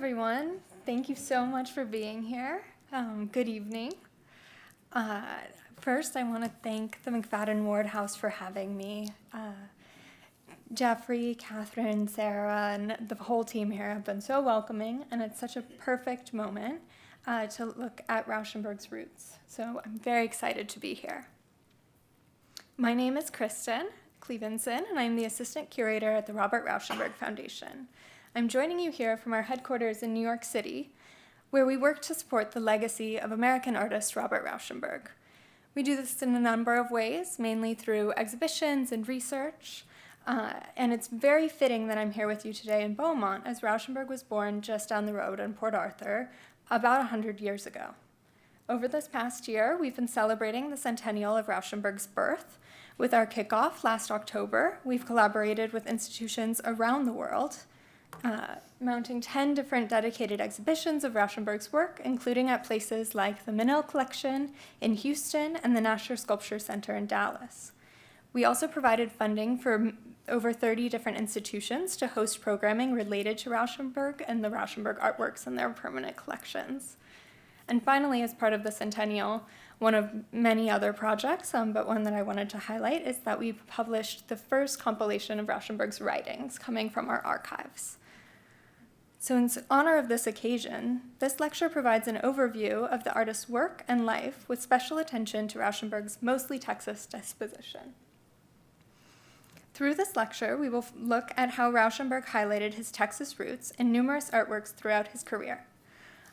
everyone. Thank you so much for being here. Good evening. First, I want to thank the McFaddin-Ward House for having me. Jeffrey, Catherine, Sarah, and the whole team here have been so welcoming, and it's such a perfect moment to look at Rauschenberg's roots. So I'm very excited to be here. My name is Kristen Clevenson, and I'm the Assistant Curator at the Robert Rauschenberg Foundation. I'm joining you here from our headquarters in New York City, where we work to support the legacy of American artist Robert Rauschenberg. We do this in a number of ways, mainly through exhibitions and research, and it's very fitting that I'm here with you today in Beaumont, as Rauschenberg was born just down the road in Port Arthur about 100 years ago. Over this past year, we've been celebrating the centennial of Rauschenberg's birth. With our kickoff last October, we've collaborated with institutions around the world, mounting 10 different dedicated exhibitions of Rauschenberg's work, including at places like the Menil Collection in Houston and the Nasher Sculpture Center in Dallas. We also provided funding for over 30 different institutions to host programming related to Rauschenberg and the Rauschenberg artworks in their permanent collections. And finally, as part of the centennial, one of many other projects, but one that I wanted to highlight, is that we published the first compilation of Rauschenberg's writings coming from our archives. So in honor of this occasion, this lecture provides an overview of the artist's work and life with special attention to Rauschenberg's mostly Texas disposition. Through this lecture, we will look at how Rauschenberg highlighted his Texas roots in numerous artworks throughout his career.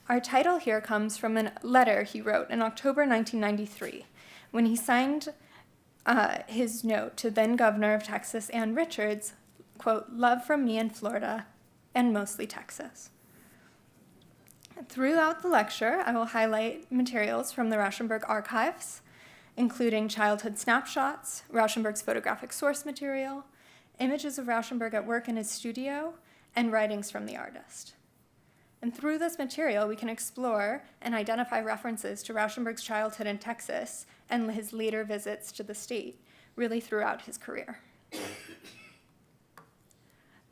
Our title here comes from a letter he wrote in October 1993, when he signed his note to then Governor of Texas, Ann Richards, quote, "Love from me in Florida, and mostly Texas." Throughout the lecture, I will highlight materials from the Rauschenberg archives, including childhood snapshots, Rauschenberg's photographic source material, images of Rauschenberg at work in his studio, and writings from the artist. And through this material, we can explore and identify references to Rauschenberg's childhood in Texas and his later visits to the state, really throughout his career.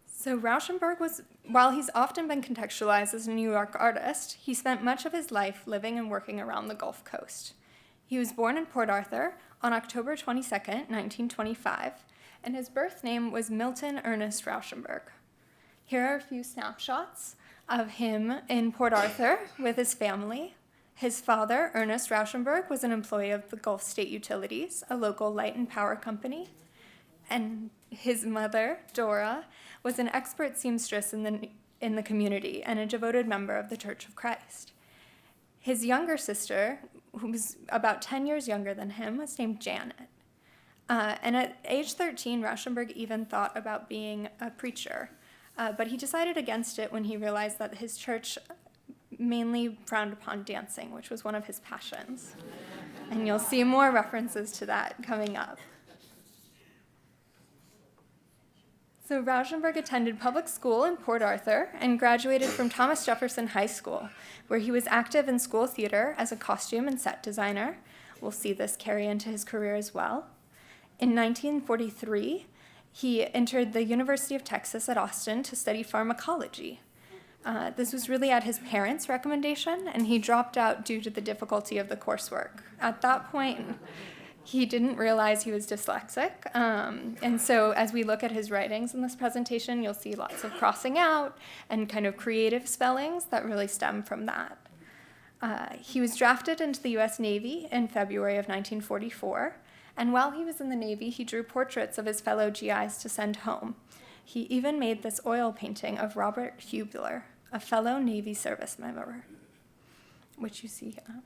So Rauschenberg while he's often been contextualized as a New York artist, he spent much of his life living and working around the Gulf Coast. He was born in Port Arthur on October 22nd, 1925, and his birth name was Milton Ernest Rauschenberg. Here are a few snapshots of him in Port Arthur with his family. His father, Ernest Rauschenberg, was an employee of the Gulf State Utilities, a local light and power company. And his mother, Dora, was an expert seamstress in the community and a devoted member of the Church of Christ. His younger sister, who was about 10 years younger than him, was named Janet. And at age 13, Rauschenberg even thought about being a preacher. But he decided against it when he realized that his church mainly frowned upon dancing, which was one of his passions. And you'll see more references to that coming up. So Rauschenberg attended public school in Port Arthur and graduated from Thomas Jefferson High School, where he was active in school theater as a costume and set designer. We'll see this carry into his career as well. In 1943, he entered the University of Texas at Austin to study pharmacology. This was really at his parents' recommendation, and he dropped out due to the difficulty of the coursework. At that point, he didn't realize he was dyslexic, and so as we look at his writings in this presentation, you'll see lots of crossing out and kind of creative spellings that really stem from that. He was drafted into the U.S. Navy in February of 1944, and while he was in the Navy, he drew portraits of his fellow GIs to send home. He even made this oil painting of Robert Hubler, a fellow Navy service member, which you see here.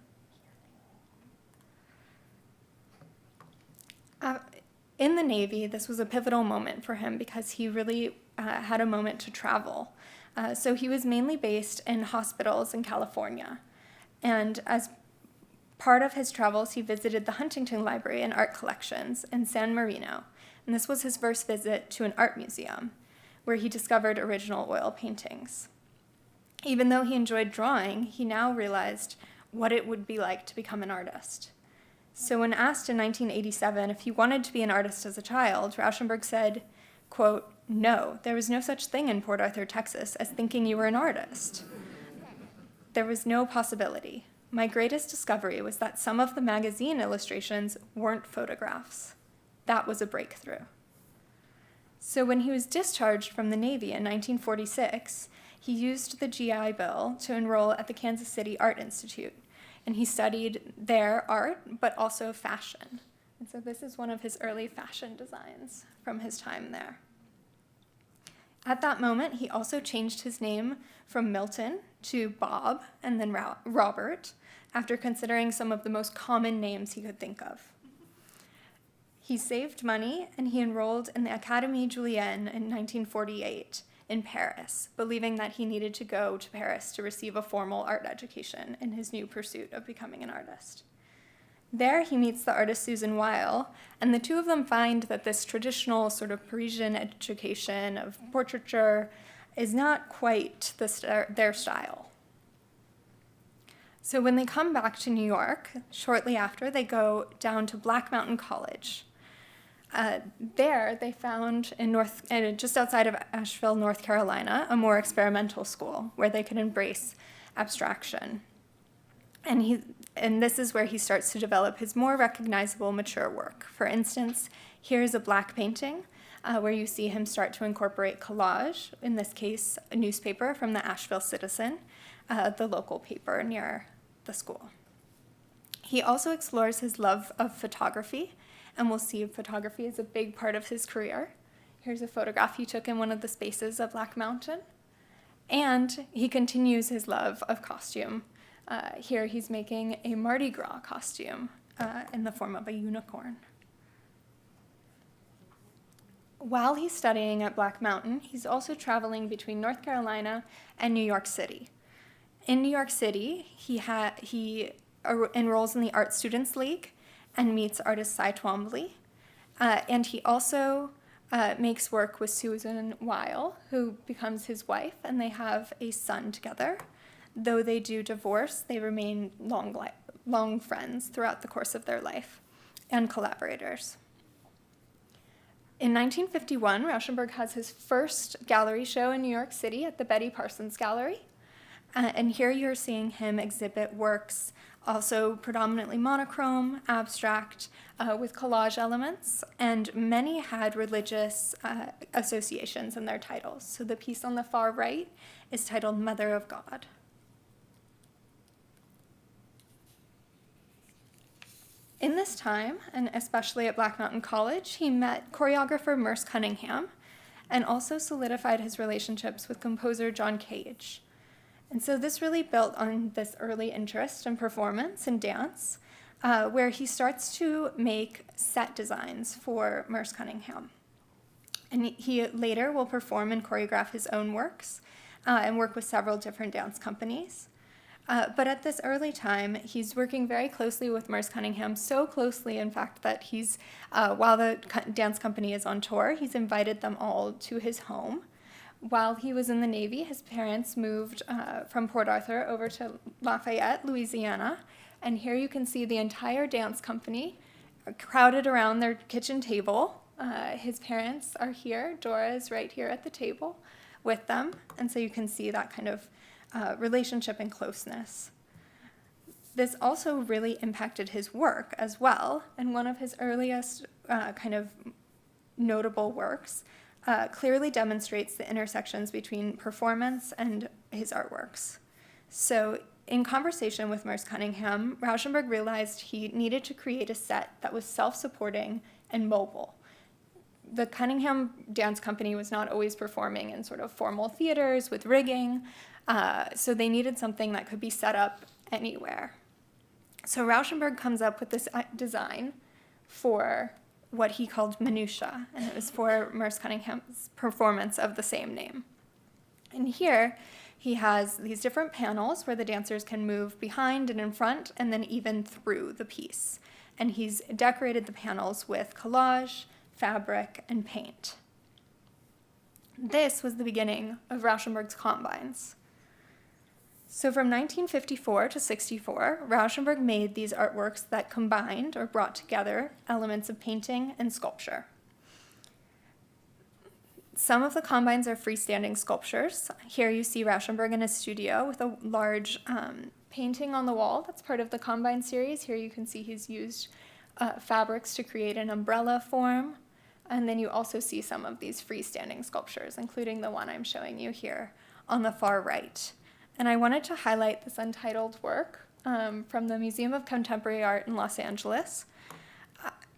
In the Navy, this was a pivotal moment for him because he really had a moment to travel. So he was mainly based in hospitals in California. And as part of his travels, he visited the Huntington Library and Art Collections in San Marino. And this was his first visit to an art museum, where he discovered original oil paintings. Even though he enjoyed drawing, he now realized what it would be like to become an artist. So when asked in 1987 if he wanted to be an artist as a child, Rauschenberg said, quote, "No, there was no such thing in Port Arthur, Texas, as thinking you were an artist." there was no possibility. My greatest discovery was that some of the magazine illustrations weren't photographs. That was a breakthrough. So when he was discharged from the Navy in 1946, he used the GI Bill to enroll at the Kansas City Art Institute, and he studied there art, but also fashion. And so this is one of his early fashion designs from his time there. At that moment, he also changed his name from Milton to Bob and then Robert, after considering some of the most common names he could think of. He saved money, and he enrolled in the Académie Julienne in 1948 in Paris, believing that he needed to go to Paris to receive a formal art education in his new pursuit of becoming an artist. There he meets the artist Susan Weil, and the two of them find that this traditional sort of Parisian education of portraiture is not quite their style. So when they come back to New York, shortly after, they go down to Black Mountain College. There, they found just outside of Asheville, North Carolina, a more experimental school where they could embrace abstraction. And this is where he starts to develop his more recognizable, mature work. For instance, here's a black painting where you see him start to incorporate collage, in this case, a newspaper from the Asheville Citizen, the local paper near the school. He also explores his love of photography, and we'll see photography is a big part of his career. Here's a photograph he took in one of the spaces of Black Mountain. And he continues his love of costume. Here he's making a Mardi Gras costume in the form of a unicorn. While he's studying at Black Mountain, he's also traveling between North Carolina and New York City. In New York City, he enrolls in the Art Students League and meets artist Cy Twombly. And he also makes work with Susan Weil, who becomes his wife, and they have a son together. Though they do divorce, they remain long friends throughout the course of their life and collaborators. In 1951, Rauschenberg has his first gallery show in New York City at the Betty Parsons Gallery. And here you're seeing him exhibit works, also predominantly monochrome, abstract, with collage elements, and many had religious associations in their titles. So the piece on the far right is titled Mother of God. In this time, and especially at Black Mountain College, he met choreographer Merce Cunningham and also solidified his relationships with composer John Cage. And so this really built on this early interest in performance and dance, where he starts to make set designs for Merce Cunningham. And he later will perform and choreograph his own works and work with several different dance companies. But at this early time, he's working very closely with Merce Cunningham, so closely, in fact, that he's, while the dance company is on tour, he's invited them all to his home. While he was in the Navy, his parents moved from Port Arthur over to Lafayette, Louisiana, and here you can see the entire dance company crowded around their kitchen table. His parents are here. Dora is right here at the table with them, and so you can see that kind of relationship and closeness. This also really impacted his work as well, and one of his earliest kind of notable works clearly demonstrates the intersections between performance and his artworks. So in conversation with Merce Cunningham, Rauschenberg realized he needed to create a set that was self-supporting and mobile. The Cunningham Dance Company was not always performing in sort of formal theaters with rigging, so they needed something that could be set up anywhere. So Rauschenberg comes up with this design for what he called Minutia, and it was for Merce Cunningham's performance of the same name. And here he has these different panels where the dancers can move behind and in front and then even through the piece. And he's decorated the panels with collage, fabric, and paint. This was the beginning of Rauschenberg's combines. So from 1954 to 64, Rauschenberg made these artworks that combined or brought together elements of painting and sculpture. Some of the combines are freestanding sculptures. Here you see Rauschenberg in his studio with a large painting on the wall that's part of the combine series. Here you can see he's used fabrics to create an umbrella form. And then you also see some of these freestanding sculptures, including the one I'm showing you here on the far right. And I wanted to highlight this untitled work from the Museum of Contemporary Art in Los Angeles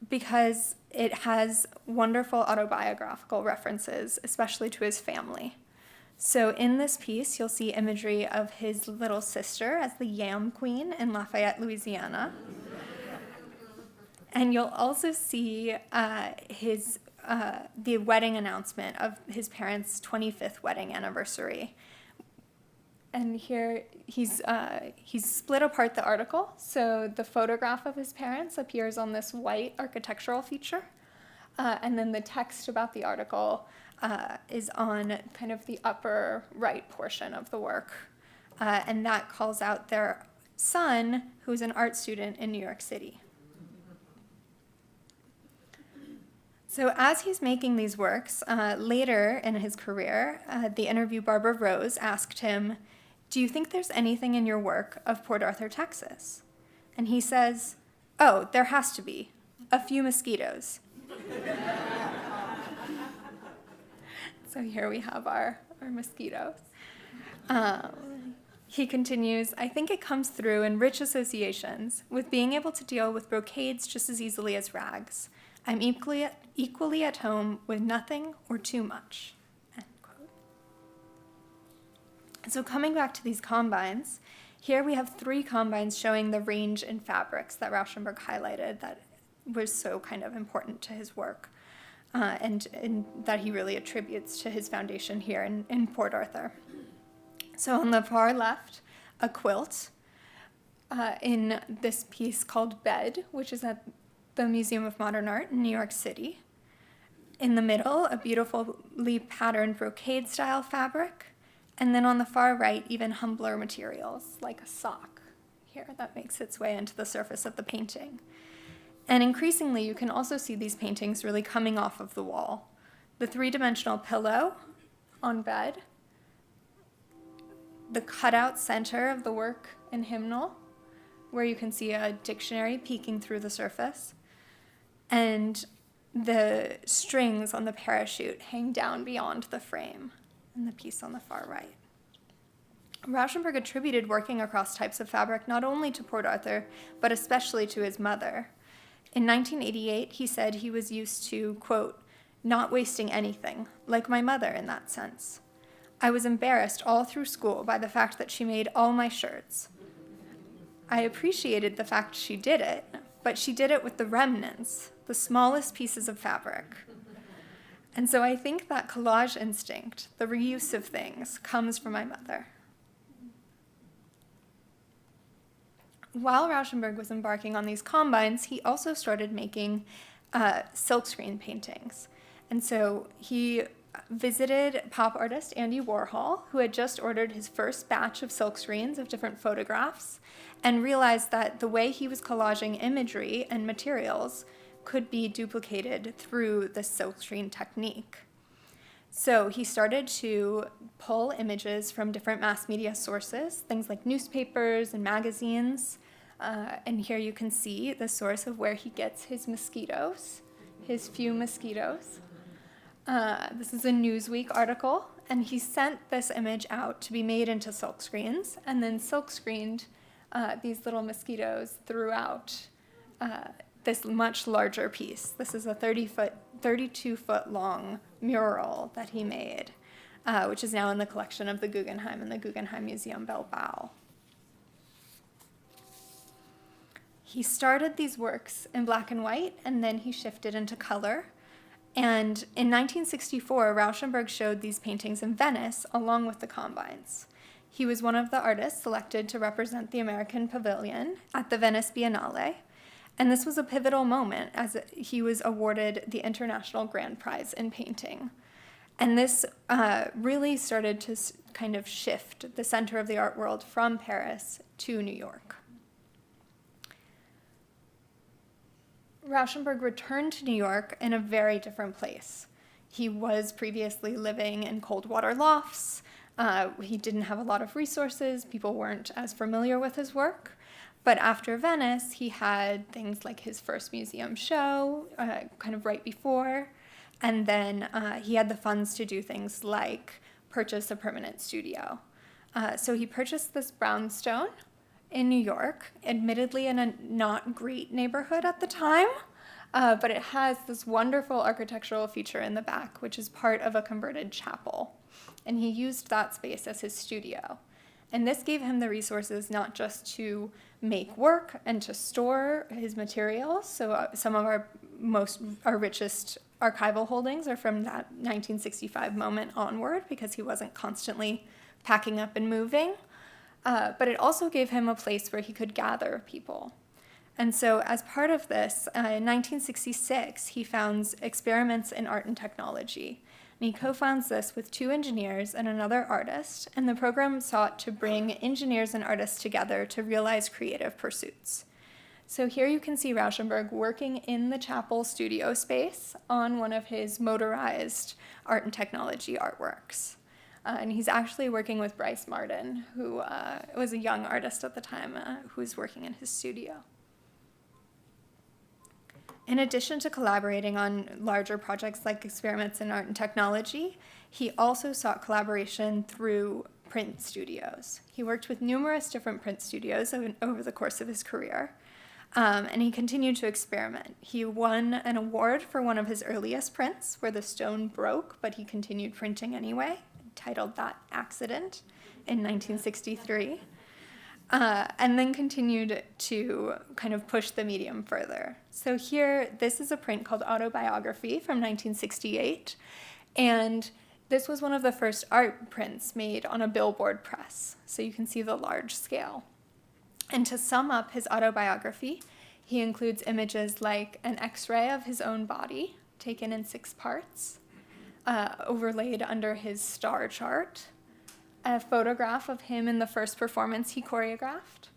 because it has wonderful autobiographical references, especially to his family. So in this piece, you'll see imagery of his little sister as the Yam Queen in Lafayette, Louisiana. And you'll also see the wedding announcement of his parents' 25th wedding anniversary. And here he's split apart the article, so the photograph of his parents appears on this white architectural feature, and then the text about the article is on kind of the upper right portion of the work, and that calls out their son, who's an art student in New York City. So as he's making these works, later in his career, the interview Barbara Rose asked him, "Do you think there's anything in your work of Port Arthur, Texas?" And he says, "Oh, there has to be. A few mosquitoes." So here we have our mosquitoes. He continues, "I think it comes through in rich associations, with being able to deal with brocades just as easily as rags. I'm equally at home with nothing or too much." End quote. So coming back to these combines, here we have 3 combines showing the range in fabrics that Rauschenberg highlighted that was so kind of important to his work and that he really attributes to his foundation here in Port Arthur. So on the far left, a quilt in this piece called Bed, which is at the Museum of Modern Art in New York City. In the middle, a beautifully patterned brocade-style fabric, and then on the far right, even humbler materials, like a sock here that makes its way into the surface of the painting. And increasingly, you can also see these paintings really coming off of the wall. The 3-dimensional pillow on Bed, the cutout center of the work in Hymnal, where you can see a dictionary peeking through the surface, and the strings on the parachute hang down beyond the frame in the piece on the far right. Rauschenberg attributed working across types of fabric not only to Port Arthur, but especially to his mother. In 1988, he said he was used to, quote, "not wasting anything, like my mother in that sense. I was embarrassed all through school by the fact that she made all my shirts. I appreciated the fact she did it, but she did it with the remnants, the smallest pieces of fabric." And so I think that collage instinct, the reuse of things, comes from my mother. While Rauschenberg was embarking on these combines, he also started making silkscreen paintings. And so he visited pop artist Andy Warhol, who had just ordered his first batch of silkscreens of different photographs, and realized that the way he was collaging imagery and materials could be duplicated through the silkscreen technique. So he started to pull images from different mass media sources, things like newspapers and magazines. And here you can see the source of where he gets his mosquitoes, his few mosquitoes. This is a Newsweek article, and he sent this image out to be made into silkscreens, and then silkscreened these little mosquitoes throughout this much larger piece. This is a 32-foot long mural that he made, which is now in the collection of the Guggenheim and the Guggenheim Museum Bilbao. He started these works in black and white, and then he shifted into color. And in 1964, Rauschenberg showed these paintings in Venice along with the combines. He was one of the artists selected to represent the American Pavilion at the Venice Biennale, and this was a pivotal moment as he was awarded the International Grand Prize in Painting. And this really started to kind of shift the center of the art world from Paris to New York. Rauschenberg returned to New York in a very different place. He was previously living in cold water lofts. He didn't have a lot of resources. People weren't as familiar with his work. But after Venice, he had things like his first museum show, kind of right before. And then he had the funds to do things like purchase a permanent studio. So he purchased this brownstone in New York, admittedly in a not great neighborhood at the time, but it has this wonderful architectural feature in the back, which is part of a converted chapel. And he used that space as his studio. And this gave him the resources not just to make work and to store his materials. So some of our richest archival holdings are from that 1965 moment onward, because he wasn't constantly packing up and moving. But it also gave him a place where he could gather people. And so as part of this, in 1966, he founds Experiments in Art and Technology. And he co-founds this with 2 engineers and another artist, and the program sought to bring engineers and artists together to realize creative pursuits. So here you can see Rauschenberg working in the chapel studio space on one of his motorized art and technology artworks. And he's actually working with Bryce Martin, who was a young artist at the time, who was working in his studio. In addition to collaborating on larger projects like Experiments in Art and Technology, he also sought collaboration through print studios. He worked with numerous different print studios over the course of his career, and he continued to experiment. He won an award for one of his earliest prints, where the stone broke, but he continued printing anyway, titled that Accident in 1963. And then continued to kind of push the medium further. So here, this is a print called Autobiography from 1968, and this was one of the first art prints made on a billboard press, so you can see the large scale. And to sum up his autobiography, he includes images like an X-ray of his own body, taken in 6 parts, overlaid under his star chart, a photograph of him in the first performance he choreographed.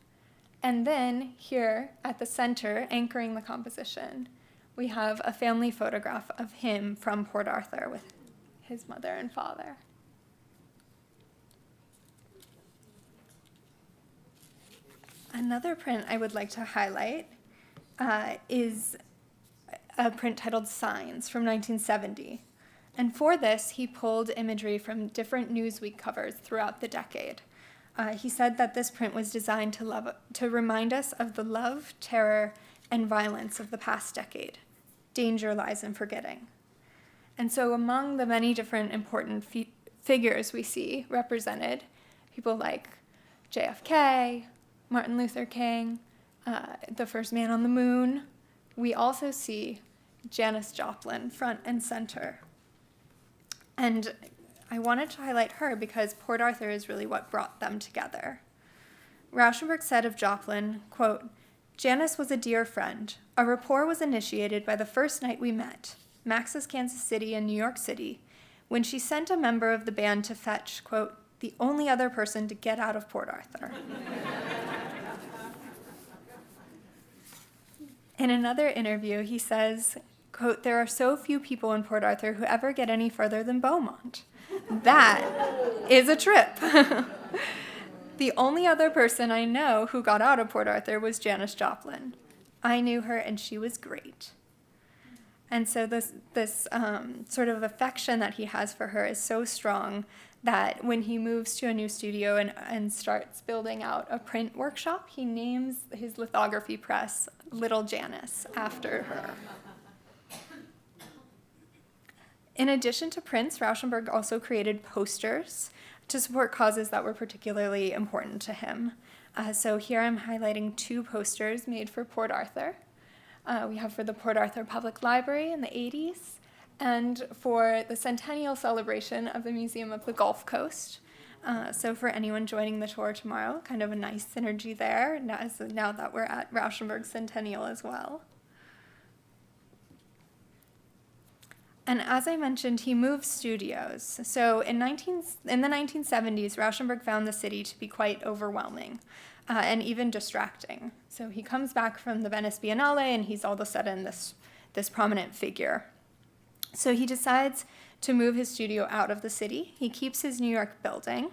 And then here at the center, anchoring the composition, we have a family photograph of him from Port Arthur with his mother and father. Another print I would like to highlight is a print titled Signs from 1970. And for this, he pulled imagery from different Newsweek covers throughout the decade. He said that this print was designed to remind us of the love, terror, and violence of the past decade. Danger lies in forgetting. And so among the many different important figures we see represented, people like JFK, Martin Luther King, the first man on the moon, we also see Janis Joplin front and center. And I wanted to highlight her because Port Arthur is really what brought them together. Rauschenberg said of Joplin, quote, "Janis was a dear friend. Our rapport was initiated by the first night we met, Max's Kansas City and New York City, when she sent a member of the band to fetch, quote, the only other person to get out of Port Arthur." In another interview, he says, quote, "There are so few people in Port Arthur who ever get any further than Beaumont. That is a trip." "The only other person I know who got out of Port Arthur was Janis Joplin. I knew her and she was great." And so this sort of affection that he has for her is so strong that when he moves to a new studio and starts building out a print workshop, he names his lithography press Little Janis after her. In addition to prints, Rauschenberg also created posters to support causes that were particularly important to him. So here I'm highlighting 2 posters made for Port Arthur. We have for the Port Arthur Public Library in the 80s, and for the centennial celebration of the Museum of the Gulf Coast. So for anyone joining the tour tomorrow, kind of a nice synergy there, now that we're at Rauschenberg's centennial as well. And as I mentioned, he moved studios. So in the 1970s, Rauschenberg found the city to be quite overwhelming and even distracting. So he comes back from the Venice Biennale, and he's all of a sudden this prominent figure. So he decides to move his studio out of the city. He keeps his New York building,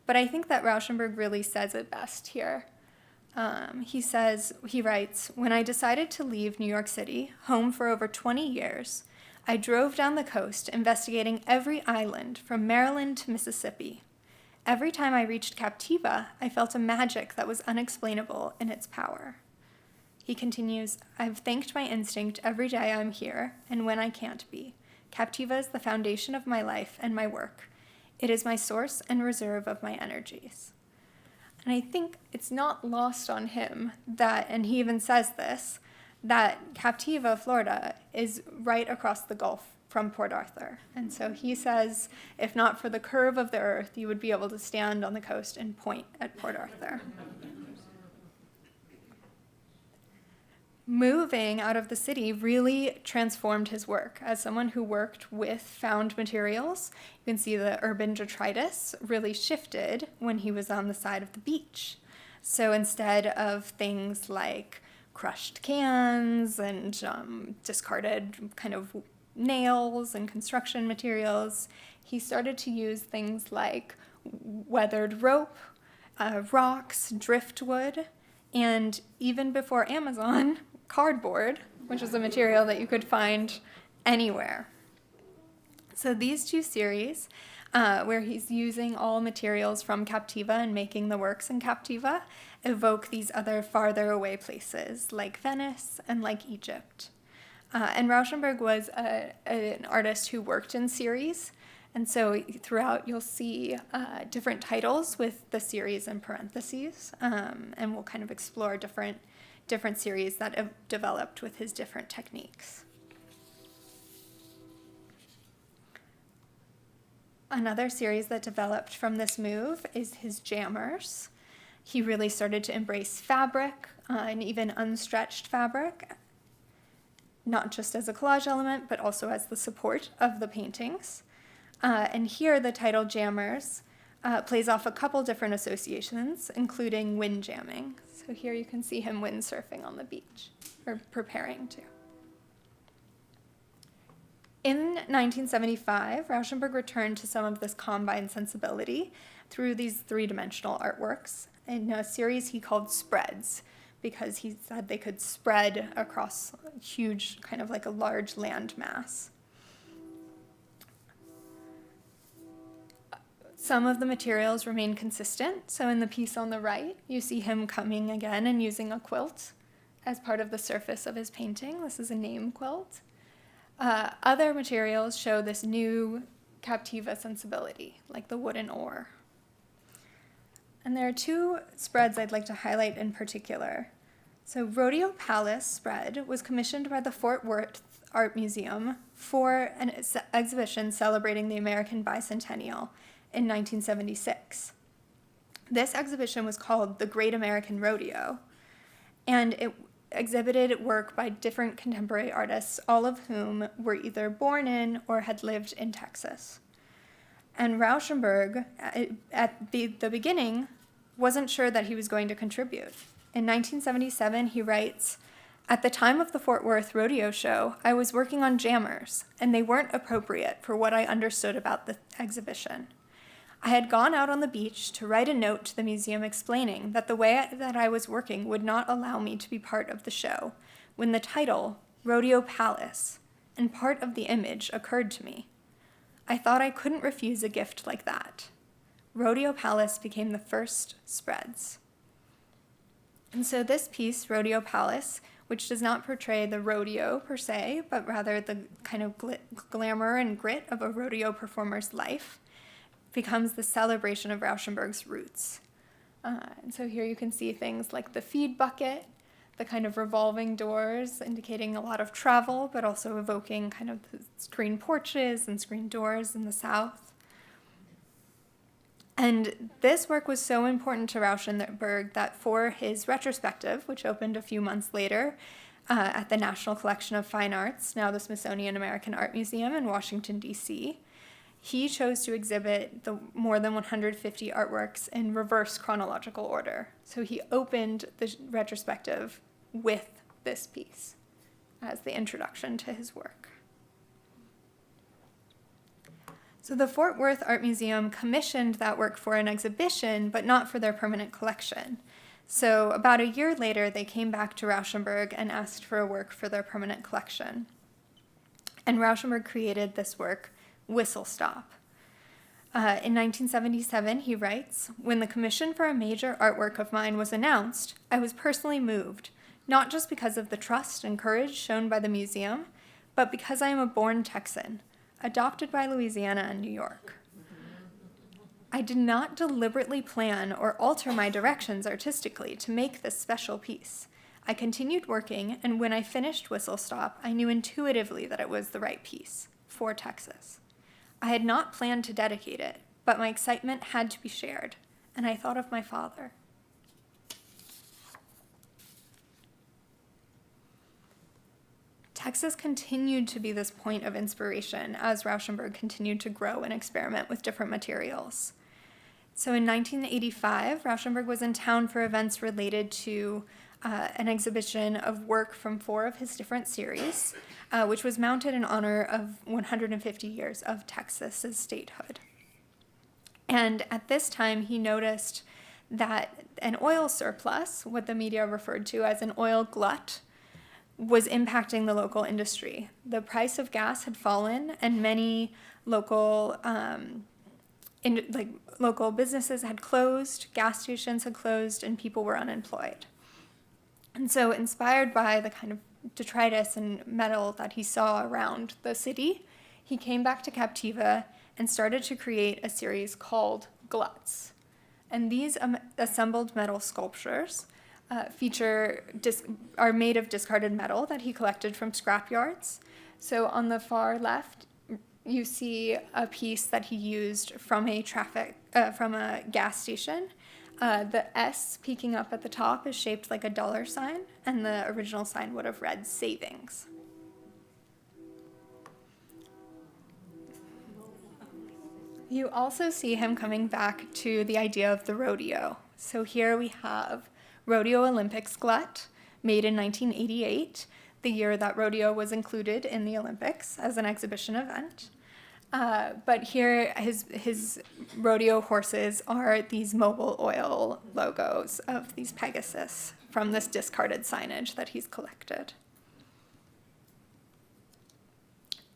but I think that Rauschenberg really says it best here. He writes, "When I decided to leave New York City, home for over 20 years, I drove down the coast investigating every island from Maryland to Mississippi. Every time I reached Captiva, I felt a magic that was unexplainable in its power." He continues, "I've thanked my instinct every day I'm here and when I can't be. Captiva is the foundation of my life and my work. It is my source and reserve of my energies." And I think it's not lost on him that, and he even says this, that Captiva, Florida, is right across the Gulf from Port Arthur. And so he says, if not for the curve of the earth, you would be able to stand on the coast and point at Port Arthur. Moving out of the city really transformed his work. As someone who worked with found materials, you can see the urban detritus really shifted when he was on the side of the beach. So instead of things like crushed cans and discarded kind of nails and construction materials, he started to use things like weathered rope, rocks, driftwood, and even before Amazon, cardboard, which is a material that you could find anywhere. So these two series, where he's using all materials from Captiva and making the works in Captiva, evoke these other farther away places like Venice and like Egypt. And Rauschenberg was an artist who worked in series, and so throughout you'll see different titles with the series in parentheses, and we'll kind of explore different series that have developed with his different techniques. Another series that developed from this move is his jammers. He really started to embrace fabric, and even unstretched fabric, not just as a collage element, but also as the support of the paintings. And here the title Jammers plays off a couple different associations, including wind jamming. So here you can see him windsurfing on the beach, or preparing to. In 1975, Rauschenberg returned to some of this combined sensibility through these three-dimensional artworks in a series he called Spreads, because he said they could spread across a huge, kind of like a large land mass. Some of the materials remain consistent. So in the piece on the right, you see him coming again and using a quilt as part of the surface of his painting. This is a name quilt. Other materials show this new Captiva sensibility, like the wooden oar. And there are two spreads I'd like to highlight in particular. So Rodeo Palace spread was commissioned by the Fort Worth Art Museum for an exhibition celebrating the American Bicentennial in 1976. This exhibition was called The Great American Rodeo, and it exhibited work by different contemporary artists, all of whom were either born in or had lived in Texas. And Rauschenberg, at the beginning, wasn't sure that he was going to contribute. In 1977, he writes, "At the time of the Fort Worth Rodeo Show, I was working on jammers, and they weren't appropriate for what I understood about the exhibition. I had gone out on the beach to write a note to the museum explaining that the way that I was working would not allow me to be part of the show, when the title, Rodeo Palace, and part of the image occurred to me. I thought I couldn't refuse a gift like that. Rodeo Palace became the first spreads." And so this piece, Rodeo Palace, which does not portray the rodeo per se, but rather the kind of glamour and grit of a rodeo performer's life, becomes the celebration of Rauschenberg's roots. And so here you can see things like the feed bucket, the kind of revolving doors indicating a lot of travel, but also evoking kind of the screen porches and screen doors in the South. And this work was so important to Rauschenberg that for his retrospective, which opened a few months later at the National Collection of Fine Arts, now the Smithsonian American Art Museum in Washington, D.C., he chose to exhibit the more than 150 artworks in reverse chronological order. So he opened the retrospective with this piece as the introduction to his work. So the Fort Worth Art Museum commissioned that work for an exhibition, but not for their permanent collection. So about a year later, they came back to Rauschenberg and asked for a work for their permanent collection. And Rauschenberg created this work, Whistle Stop. In 1977, he writes, "When the commission for a major artwork of mine was announced, I was personally moved, not just because of the trust and courage shown by the museum, but because I am a born Texan, adopted by Louisiana and New York. I did not deliberately plan or alter my directions artistically to make this special piece. I continued working, and when I finished Whistle Stop, I knew intuitively that it was the right piece for Texas. I had not planned to dedicate it, but my excitement had to be shared, and I thought of my father." Texas continued to be this point of inspiration as Rauschenberg continued to grow and experiment with different materials. So in 1985, Rauschenberg was in town for events related to an exhibition of work from 4 of his different series, which was mounted in honor of 150 years of Texas's statehood. And at this time, he noticed that an oil surplus, what the media referred to as an oil glut, was impacting the local industry. The price of gas had fallen, and many local local businesses had closed, gas stations had closed, and people were unemployed. And so, inspired by the kind of detritus and metal that he saw around the city, he came back to Captiva and started to create a series called Gluts. And these assembled metal sculptures are made of discarded metal that he collected from scrapyards. So on the far left, you see a piece that he used from a gas station. The S peeking up at the top is shaped like a $sign, and the original sign would have read savings. You also see him coming back to the idea of the rodeo. So here we have Rodeo Olympics Glut, made in 1988, the year that rodeo was included in the Olympics as an exhibition event. But here, his rodeo horses are these Mobil Oil logos of these Pegasus from this discarded signage that he's collected.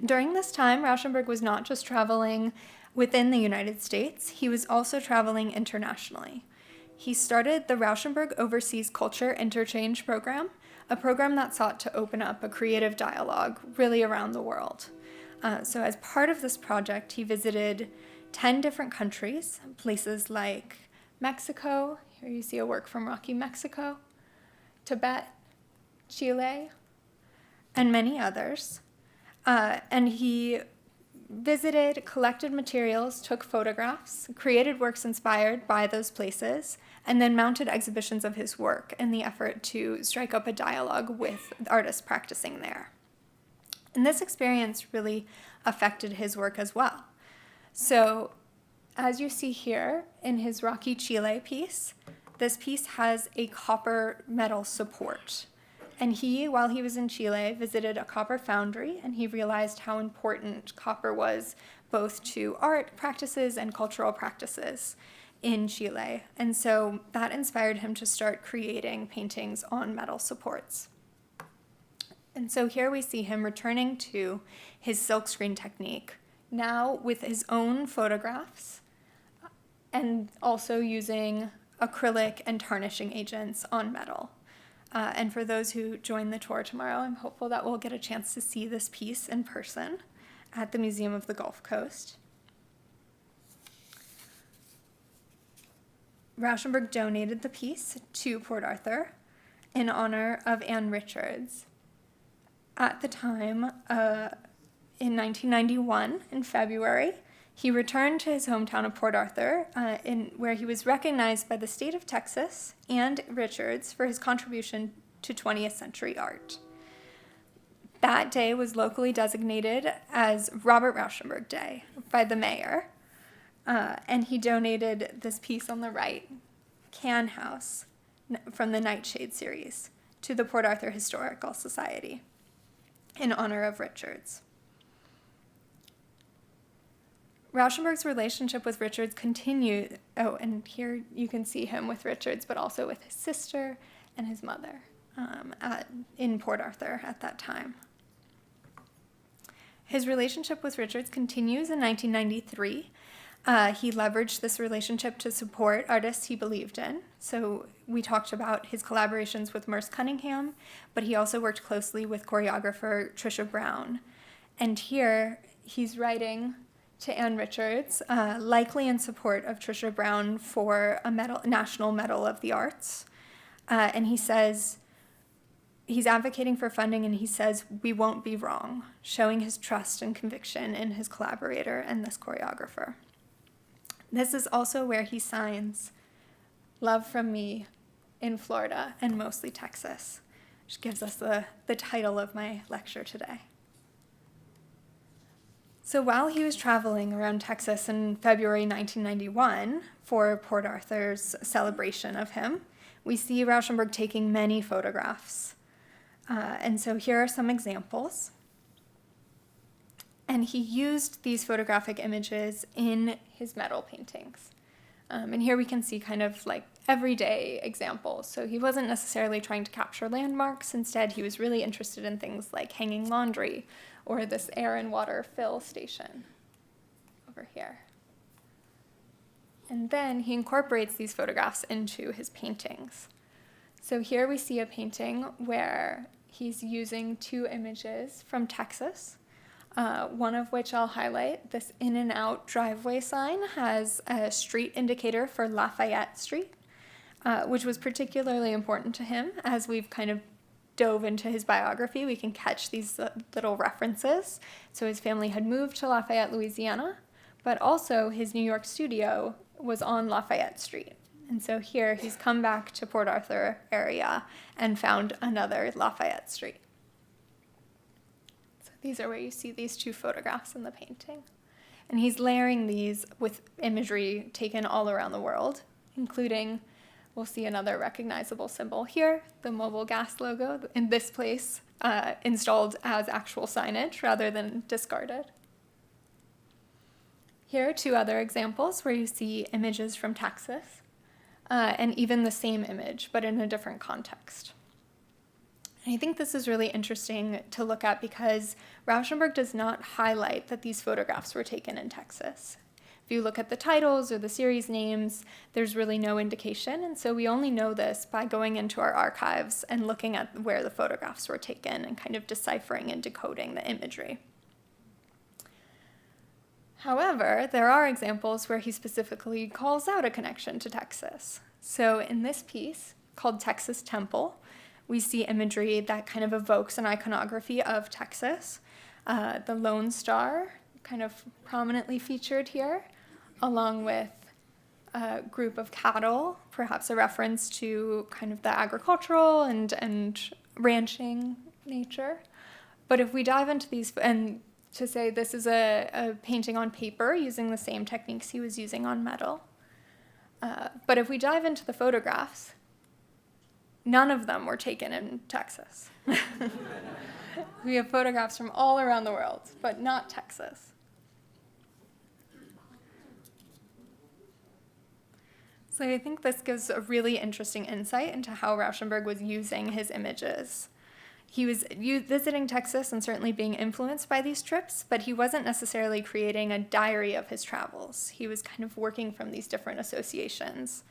During this time, Rauschenberg was not just traveling within the United States, he was also traveling internationally. He started the Rauschenberg Overseas Culture Interchange Program, a program that sought to open up a creative dialogue really around the world. So as part of this project, he visited 10 different countries, places like Mexico, here you see a work from Rocky Mexico, Tibet, Chile, and many others. And he visited, collected materials, took photographs, created works inspired by those places, and then mounted exhibitions of his work in the effort to strike up a dialogue with artists practicing there. And this experience really affected his work as well. So, as you see here in his Rocky Chile piece, this piece has a copper metal support. And he, while he was in Chile, visited a copper foundry, and he realized how important copper was both to art practices and cultural practices in Chile. And so that inspired him to start creating paintings on metal supports. And so here we see him returning to his silkscreen technique, now with his own photographs, and also using acrylic and tarnishing agents on metal. And for those who join the tour tomorrow, I'm hopeful that we'll get a chance to see this piece in person at the Museum of the Gulf Coast. Rauschenberg donated the piece to Port Arthur in honor of Ann Richards. At the time, in 1991, in February, he returned to his hometown of Port Arthur, where he was recognized by the state of Texas and Richards for his contribution to 20th century art. That day was locally designated as Robert Rauschenberg Day by the mayor, and he donated this piece on the right, Can House, from the Nightshade series, to the Port Arthur Historical Society in honor of Richards. Rauschenberg's relationship with Richards continued. Oh, and here you can see him with Richards, but also with his sister and his mother in Port Arthur at that time. His relationship with Richards continues in 1993. He leveraged this relationship to support artists he believed in. So we talked about his collaborations with Merce Cunningham, but he also worked closely with choreographer Trisha Brown. And here he's writing to Ann Richards, likely in support of Trisha Brown for a National Medal of the Arts. And he says, he's advocating for funding, and he says, "We won't be wrong," showing his trust and conviction in his collaborator and this choreographer. This is also where he signs "Love from Me in Florida and Mostly Texas," which gives us the title of my lecture today. So while he was traveling around Texas in February 1991 for Port Arthur's celebration of him, we see Rauschenberg taking many photographs. And so here are some examples. And he used these photographic images in his metal paintings. And here we can see kind of like everyday examples. So he wasn't necessarily trying to capture landmarks. Instead, he was really interested in things like hanging laundry or this air and water fill station over here. And then he incorporates these photographs into his paintings. So here we see a painting where he's using two images from Texas, one of which I'll highlight. This in and out driveway sign has a street indicator for Lafayette Street, which was particularly important to him. As we've kind of dove into his biography, we can catch these little references. So his family had moved to Lafayette, Louisiana, but also his New York studio was on Lafayette Street. And so here he's come back to Port Arthur area and found another Lafayette Street. So these are where you see these two photographs in the painting. And he's layering these with imagery taken all around the world, including, we'll see another recognizable symbol here, the Mobil gas logo, in this place, installed as actual signage rather than discarded. Here are two other examples where you see images from Texas, and even the same image, but in a different context. And I think this is really interesting to look at because Rauschenberg does not highlight that these photographs were taken in Texas. If you look at the titles or the series names, there's really no indication, and so we only know this by going into our archives and looking at where the photographs were taken and kind of deciphering and decoding the imagery. However, there are examples where he specifically calls out a connection to Texas. So in this piece, called Texas Temple, we see imagery that kind of evokes an iconography of Texas. The Lone Star, kind of prominently featured here, along with a group of cattle, perhaps a reference to kind of the agricultural and ranching nature. But if we dive into these, and to say this is a painting on paper using the same techniques he was using on metal. But if we dive into the photographs, none of them were taken in Texas. We have photographs from all around the world, but not Texas. So I think this gives a really interesting insight into how Rauschenberg was using his images. He was visiting Texas and certainly being influenced by these trips, but he wasn't necessarily creating a diary of his travels. He was kind of working from these different associations.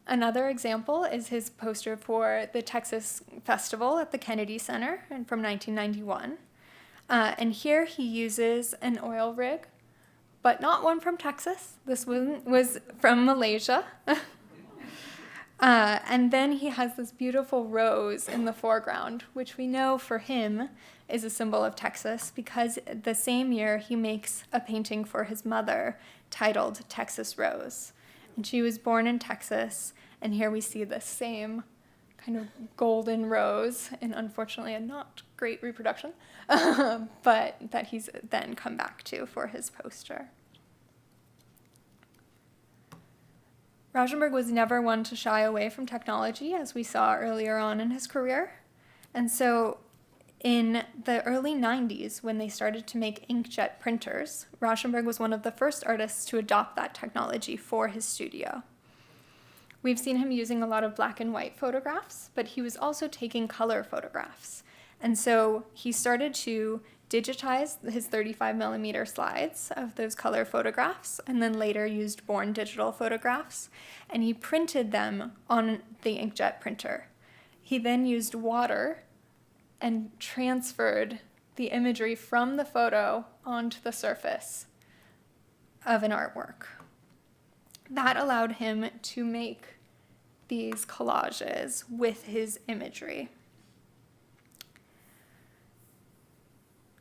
Another example is his poster for the Texas Festival at the Kennedy Center from 1991. And here he uses an oil rig, but not one from Texas. This one was from Malaysia. And then he has this beautiful rose in the foreground, which we know for him is a symbol of Texas because the same year he makes a painting for his mother titled Texas Rose. And she was born in Texas, and here we see the same kind of golden rose, and unfortunately a not great reproduction, but that he's then come back to for his poster. Rauschenberg was never one to shy away from technology, as we saw earlier on in his career. And so In the early 90s, when they started to make inkjet printers, Rauschenberg was one of the first artists to adopt that technology for his studio. We've seen him using a lot of black and white photographs, but he was also taking color photographs. And so he started to digitize his 35mm slides of those color photographs, and then later used born digital photographs, and he printed them on the inkjet printer. He then used water and transferred the imagery from the photo onto the surface of an artwork. That allowed him to make these collages with his imagery.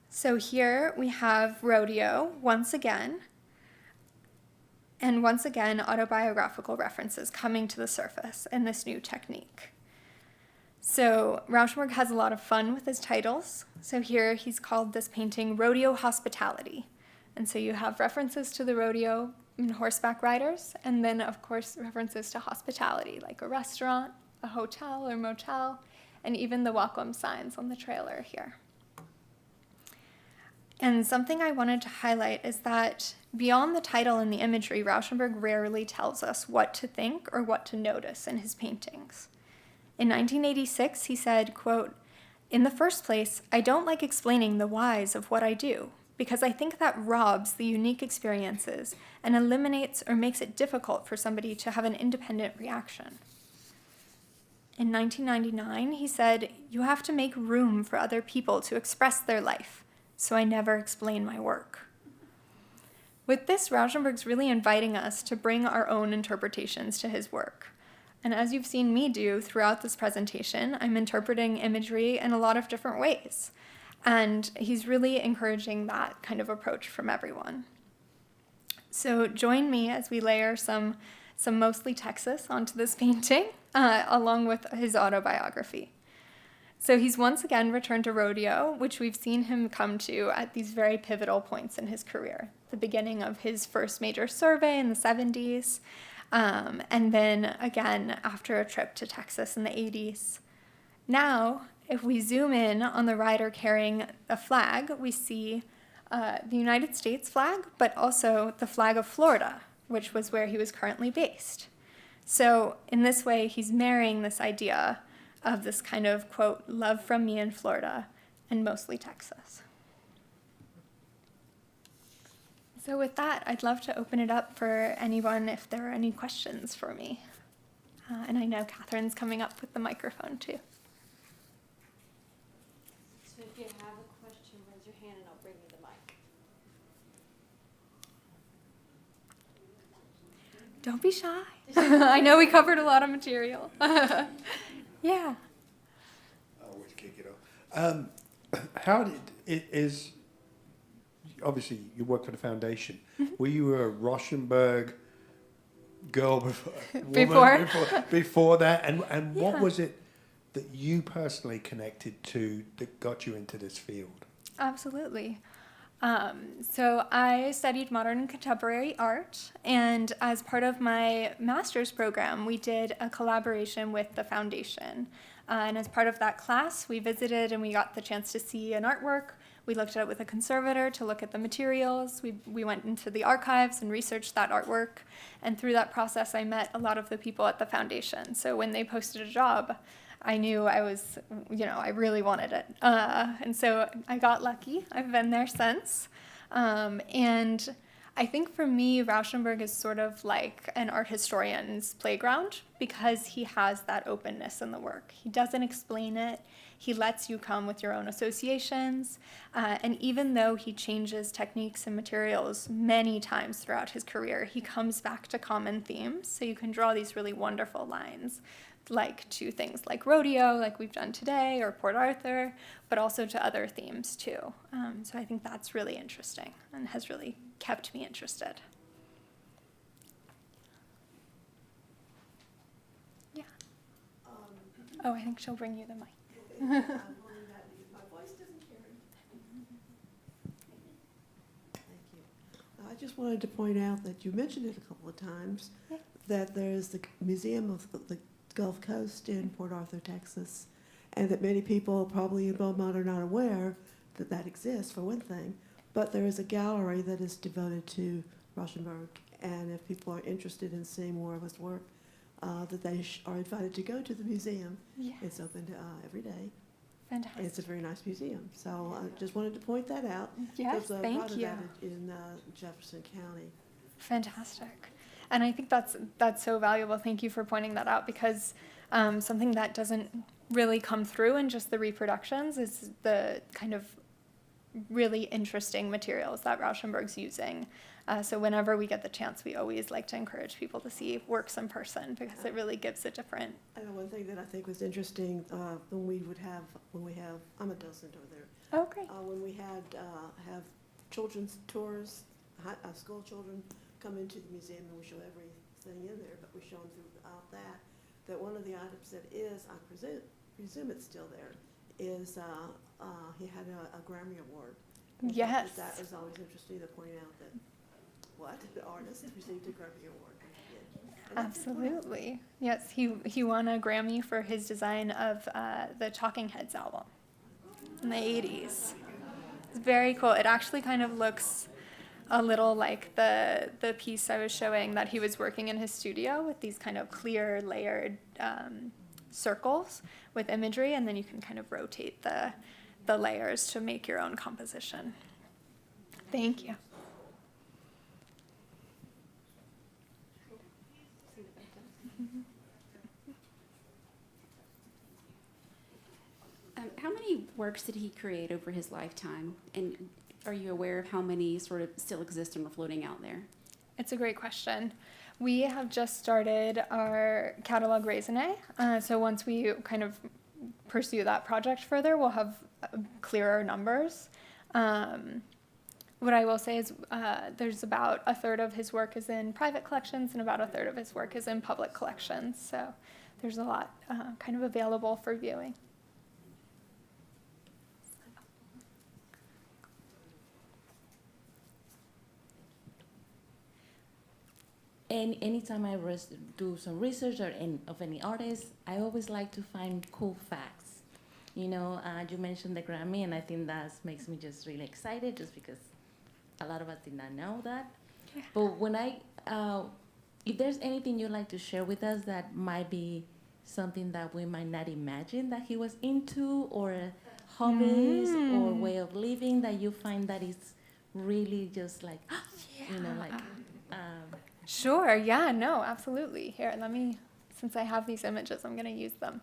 So here we have rodeo once again, and once again autobiographical references coming to the surface in this new technique. So Rauschenberg has a lot of fun with his titles. So here he's called this painting Rodeo Hospitality. And so you have references to the rodeo and horseback riders, and then of course references to hospitality, like a restaurant, a hotel or motel, and even the welcome signs on the trailer here. And something I wanted to highlight is that beyond the title and the imagery, Rauschenberg rarely tells us what to think or what to notice in his paintings. In 1986, he said, quote, "In the first place, I don't like explaining the whys of what I do, because I think that robs the unique experiences and eliminates or makes it difficult for somebody to have an independent reaction." In 1999, he said, "You have to make room for other people to express their life, so I never explain my work." With this, Rauschenberg's really inviting us to bring our own interpretations to his work. And as you've seen me do throughout this presentation, I'm interpreting imagery in a lot of different ways. And he's really encouraging that kind of approach from everyone. So join me as we layer some mostly Texas onto this painting, along with his autobiography. So he's once again returned to rodeo, which we've seen him come to at these very pivotal points in his career. The beginning of his first major survey in the 70s, and then again after a trip to Texas in the 80s. Now, if we zoom in on the rider carrying a flag, we see the United States flag, but also the flag of Florida, which was where he was currently based. So in this way, he's marrying this idea of this kind of, quote, love from me in Florida and mostly Texas. So with that, I'd love to open it up for anyone if there are any questions for me. And I know Catherine's coming up with the microphone too. So if you have a question, raise your hand and I'll bring you the mic. Don't be shy. I know we covered a lot of material. Yeah. I'll always kick it off. How did it is? Obviously, you work for the foundation. Mm-hmm. Were you a Rauschenberg girl before that? And what Yeah. was it that you personally connected to that got you into this field? Absolutely. So I studied modern and contemporary art, and as part of my master's program, we did a collaboration with the foundation. And as part of that class, we visited and we got the chance to see an artwork. We looked at it with a conservator to look at the materials. We went into the archives and researched that artwork. And through that process, I met a lot of the people at the foundation. So when they posted a job, I knew I was, I really wanted it. And so I got lucky. I've been there since. And I think for me, Rauschenberg is sort of like an art historian's playground because he has that openness in the work. He doesn't explain it. He lets you come with your own associations. And even though he changes techniques and materials many times throughout his career, he comes back to common themes. So you can draw these really wonderful lines, like to things like rodeo, like we've done today, or Port Arthur, but also to other themes too. So I think that's really interesting and has really kept me interested. Yeah. Oh, I think she'll bring you the mic. My voice doesn't carry. Thank you. I just wanted to point out that you mentioned it a couple of times, that there's the Museum of the Gulf Coast in Port Arthur, Texas, and that many people probably in Beaumont are not aware that that exists, for one thing. But there is a gallery that is devoted to Rauschenberg, and if people are interested in seeing more of his work, that they are invited to go to the museum. Yeah. It's open every day. Fantastic. It's a very nice museum. So I just wanted to point that out. Yes, There's a thank lot of you. that in Jefferson County. Fantastic. And I think that's so valuable. Thank you for pointing that out, because something that doesn't really come through in just the reproductions is the kind of really interesting materials that Rauschenberg's using. So whenever we get the chance, we always like to encourage people to see works in person, because it really gives a different. I know one thing that I think was interesting when we have, I'm a docent over there. Oh, great. When we have children's tours, school children come into the museum, and we show everything in there, but we show them throughout that one of the items that is, I presume it's still there, is he had a Grammy Award. Yes. That is always interesting to point out that the artist received a Grammy Award. Absolutely. Yes, he won a Grammy for his design of the Talking Heads album in the 80s. It's very cool. It actually kind of looks a little like the piece I was showing that he was working in his studio, with these kind of clear layered circles with imagery, and then you can kind of rotate the layers to make your own composition. Thank you. How many works did he create over his lifetime? And are you aware of how many sort of still exist and are floating out there? It's a great question. We have just started our catalog raisonné. So once we kind of pursue that project further, we'll have clearer numbers. What I will say is there's about a third of his work is in private collections, and about a third of his work is in public collections. So there's a lot kind of available for viewing. And anytime I do some research of any artist, I always like to find cool facts. You know, you mentioned the Grammy, and I think that makes me just really excited, just because a lot of us did not know that. Yeah. But when if there's anything you'd like to share with us that might be something that we might not imagine that he was into, or hobbies or way of living that you find that is really just like, you know, like. Sure, yeah, no, absolutely. Here, since I have these images, I'm going to use them.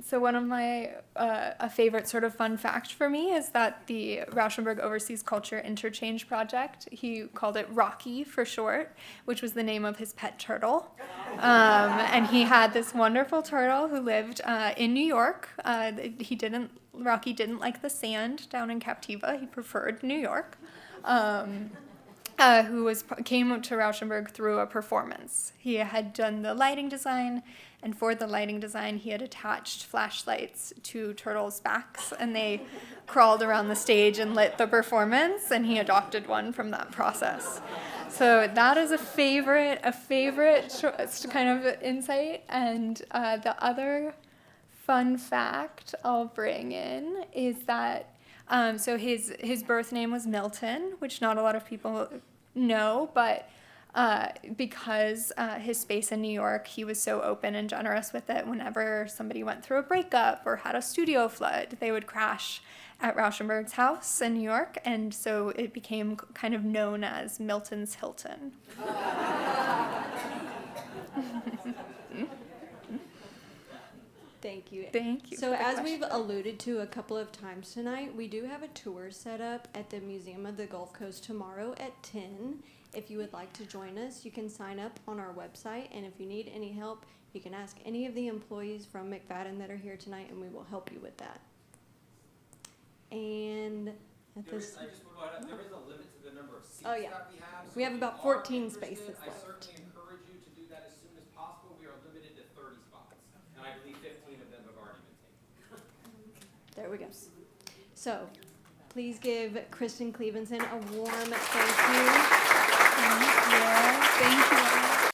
So one of my, a favorite sort of fun fact for me is that the Rauschenberg Overseas Culture Interchange Project, he called it Rocky for short, which was the name of his pet turtle. And he had this wonderful turtle who lived in New York. Rocky didn't like the sand down in Captiva. He preferred New York. Who came to Rauschenberg through a performance. He had done the lighting design, and for the lighting design, he had attached flashlights to turtles' backs, and they crawled around the stage and lit the performance, and he adopted one from that process. So that is a favorite kind of insight. And the other fun fact I'll bring in is that so his birth name was Milton, which not a lot of people know, but because his space in New York, he was so open and generous with it. Whenever somebody went through a breakup or had a studio flood, they would crash at Rauschenberg's house in New York, and so it became kind of known as Milton's Hilton. Thank you. Thank you. So for the as question. we've alluded to a couple of times tonight, we do have a tour set up at the Museum of the Gulf Coast tomorrow at 10. If you would like to join us, you can sign up on our website, and if you need any help, you can ask any of the employees from McFaddin that are here tonight, and we will help you with that. And at There this, is, I just want to, there is a limit to the number of seats Oh, yeah. that we have. So We have if about you are 14 interested, spaces I left. certainly encourage you to do that as soon as possible. We are limited to 30 spots, and I believe 15 of them have already been taken. there we go. So please give Kristen Clevenson a warm thank you. Thank you. Thank you.